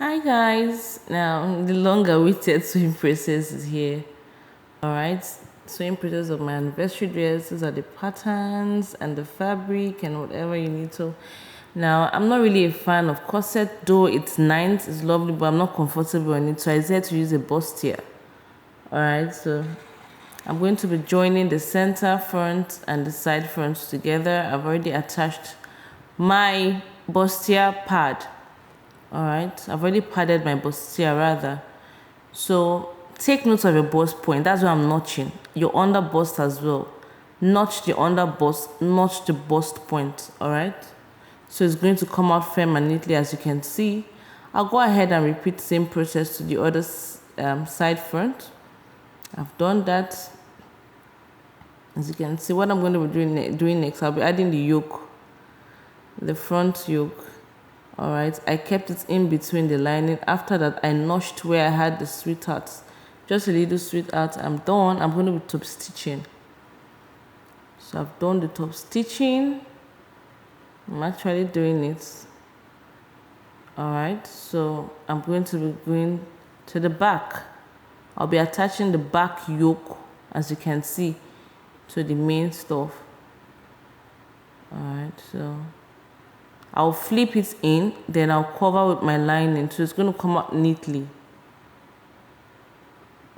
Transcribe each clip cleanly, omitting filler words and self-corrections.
Hi guys, now the long awaited sewing process is here. Alright, sewing process of my anniversary dress. These are the patterns and the fabric and whatever you need to. Now, I'm not really a fan of corset, though it's nice, it's lovely, but I'm not comfortable in it, so I decided to use a bustier. Alright, so I'm going to be joining the center front and the side fronts together. I've already attached my bustier pad. Alright, I've already padded my bustier rather. So take note of your bust point. That's why I'm notching. Your under bust as well. Notch the under bust, notch the bust point. Alright. So it's going to come out firm and neatly as you can see. I'll go ahead and repeat the same process to the other side front. I've done that. As you can see, what I'm going to be doing next, I'll be adding the yoke, the front yoke. Alright, I kept it in between the lining. After that, I notched where I had the sweethearts. Just a little sweetheart. I'm done. I'm going to be top stitching. So I've done the top stitching. I'm actually doing it. Alright, so I'm going to be going to the back. I'll be attaching the back yoke, as you can see, to the main stuff. Alright, so I'll flip it in, then I'll cover with my lining, so it's going to come out neatly.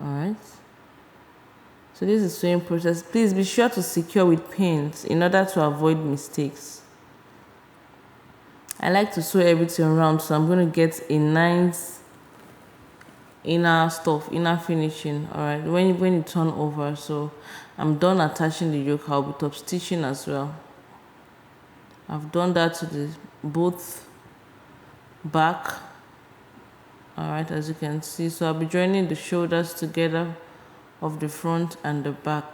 Alright. So this is the sewing process. Please be sure to secure with pins in order to avoid mistakes. I like to sew everything around, so I'm going to get a nice inner stuff, inner finishing. Alright, when you turn over, so I'm done attaching the yoke, I'll be top stitching as well. I've done that to the both back. Alright, as you can see, so I'll be joining the shoulders together of the front and the back.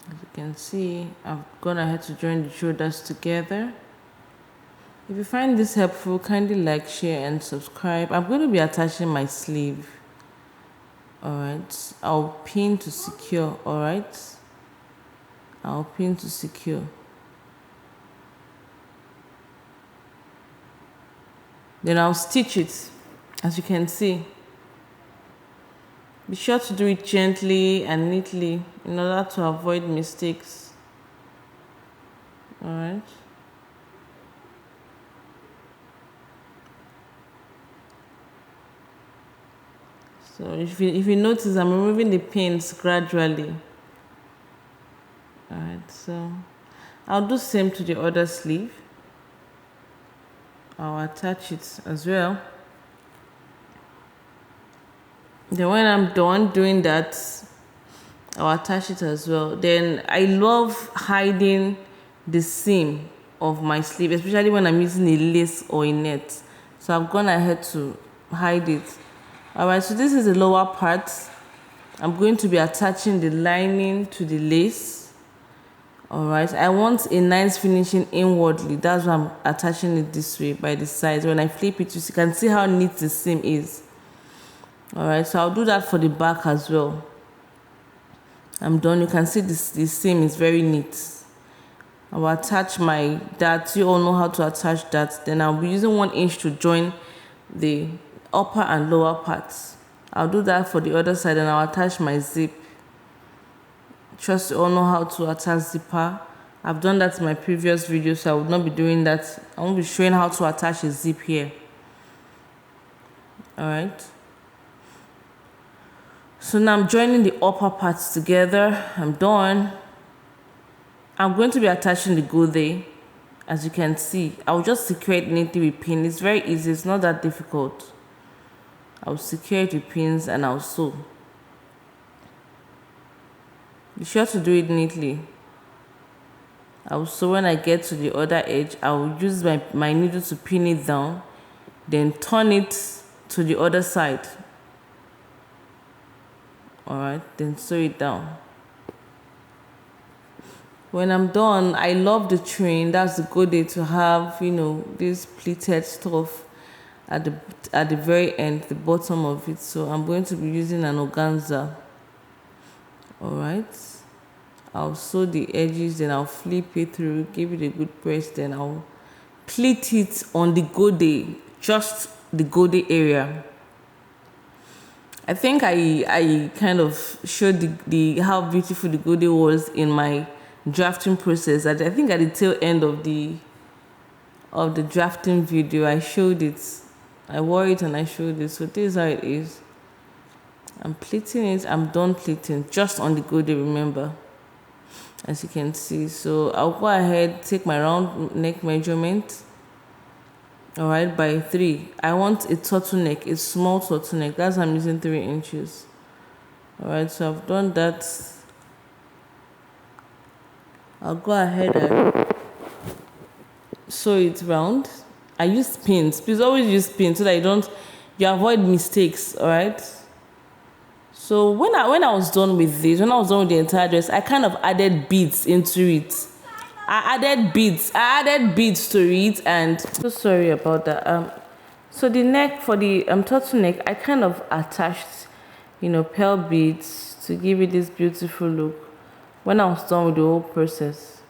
As you can see, I've gone ahead to join the shoulders together. If you find this helpful, kindly like, share and subscribe. I'm going to be attaching my sleeve. Alright, I'll pin to secure. Alright, I'll pin to secure. Then I'll stitch it, as you can see. Be sure to do it gently and neatly in order to avoid mistakes. Alright. So if you notice, I'm removing the pins gradually. Alright, so I'll do same to the other sleeve. I'll attach it as well. Then when I'm done doing that, I'll attach it as well. Then I love hiding the seam of my sleeve, especially when I'm using a lace or a net. So I've gone ahead to hide it. Alright, so this is the lower part. I'm going to be attaching the lining to the lace. Alright, I want a nice finishing inwardly. That's why I'm attaching it this way by the sides. When I flip it, you can see how neat the seam is. Alright, so I'll do that for the back as well. I'm done. You can see the seam is very neat. I will attach that. You all know how to attach that. Then I'll be using 1 inch to join the upper and lower parts. I'll do that for the other side and I'll attach my zip. Trust you all know how to attach zipper. I've done that in my previous video, so I will not be doing that. I won't be showing how to attach a zip here. Alright. So now I'm joining the upper parts together. I'm done. I'm going to be attaching the gode. As you can see, I'll just secure it neatly with pin. It's very easy. It's not that difficult. I'll secure it with pins and I'll sew. Be sure to do it neatly. So when I get to the other edge, I'll use my needle to pin it down, then turn it to the other side. Alright, then sew it down. When I'm done, I love the train. That's a good day to have, this pleated stuff at the very end, the bottom of it. So I'm going to be using an organza. Alright. I'll sew the edges, then I'll flip it through, give it a good press, then I'll pleat it on the gode, just the gode area. I think I kind of showed the how beautiful the gode was in my drafting process. I think at the tail end of the drafting video, I showed it. I wore it and I showed it. So this is how it is. I'm pleating it. I'm done pleating, just on the gode, remember, as you can see. So I'll go ahead, take my round neck measurement, all right, by 3. I want a turtleneck, a small turtleneck. That's why I'm using 3 inches. All right, so I've done that. I'll go ahead and sew it round. I use pins. Please always use pins so that you avoid mistakes. All right. So when I was done with this, when I was done with the entire dress, I kind of added beads into it. I added beads to it, and so sorry about that. So the neck, for the turtleneck, I kind of attached, pearl beads to give it this beautiful look. When I was done with the whole process,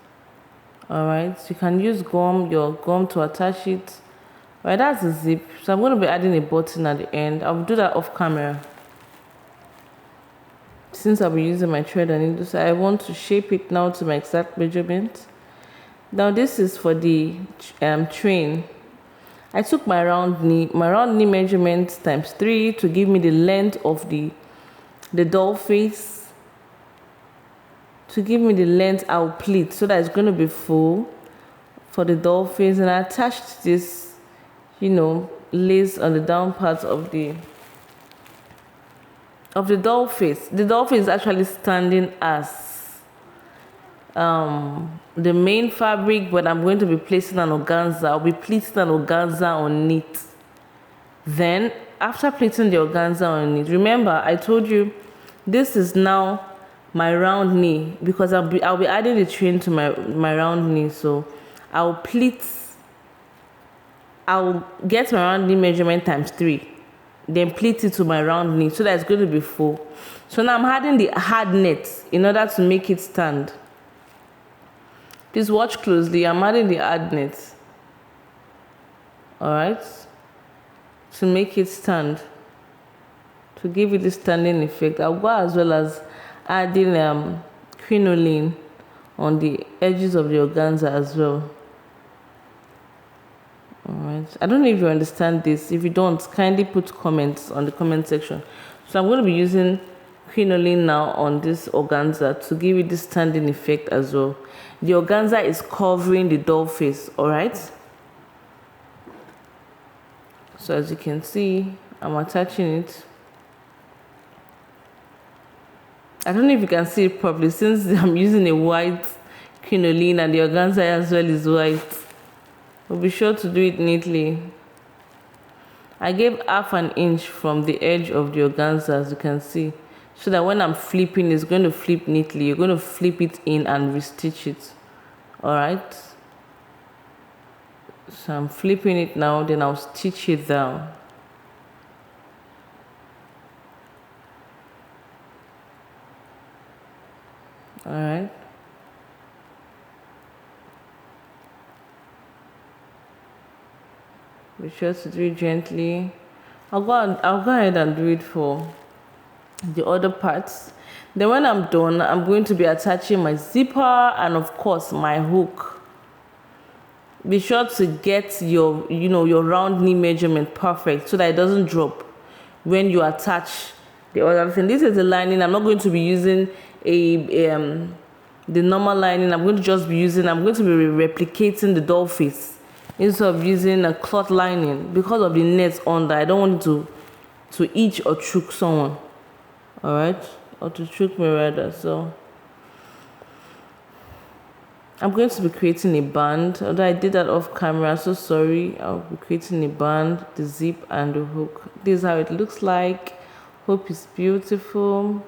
all right, so you can use your gum to attach it. All right, that's the zip. So I'm going to be adding a button at the end. I'll do that off camera, since I'll be using my thread and needle. So I want to shape it now to my exact measurement. Now this is for the train. I took my round knee measurement times 3 to give me the length of the doll face. To give me the length, I'll pleat so that it's going to be full for the doll face. And I attached this, lace on the down part of the doll face. The doll face is actually standing as the main fabric, but I'm going to be placing an organza. I'll be pleating an organza on it. Then, after pleating the organza on it, remember I told you this is now my round knee, because I'll be adding the train to my round knee. So I'll get my round knee measurement times 3, then pleat it to my round knee so that it's going to be full. So now I'm adding the hard net in order to make it stand. Please watch closely. I'm adding the hard net, all right, to make it stand, to give it the standing effect. I'll go as well as adding crinoline on the edges of the organza as well. All right, I don't know if you understand this. If you don't, kindly put comments on the comment section. So I'm going to be using crinoline now on this organza to give it this standing effect as well. The organza is covering the doll face, all right? So as you can see, I'm attaching it. I don't know if you can see it properly since I'm using a white crinoline and the organza as well is white. But be sure to do it neatly. I gave half an inch from the edge of the organza, as you can see, so that when I'm flipping, it's going to flip neatly. You're going to flip it in and restitch it. All right. So I'm flipping it now, then I'll stitch it down. All right. Be sure to do it gently. I'll go ahead and do it for the other parts. Then when I'm done, I'm going to be attaching my zipper and of course my hook. Be sure to get your round knee measurement perfect so that it doesn't drop when you attach the other thing. This is the lining. I'm not going to be using the normal lining. I'm going to be replicating the doll face instead of using a cloth lining because of the nets under. I don't want it to itch or choke someone. All right, or to choke me rather. So I'm going to be creating a band. Although I did that off camera, so sorry. I'll be creating a band, the zip and the hook. This is how it looks like. Hope it's beautiful.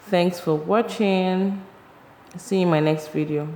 Thanks for watching. See you in my next video.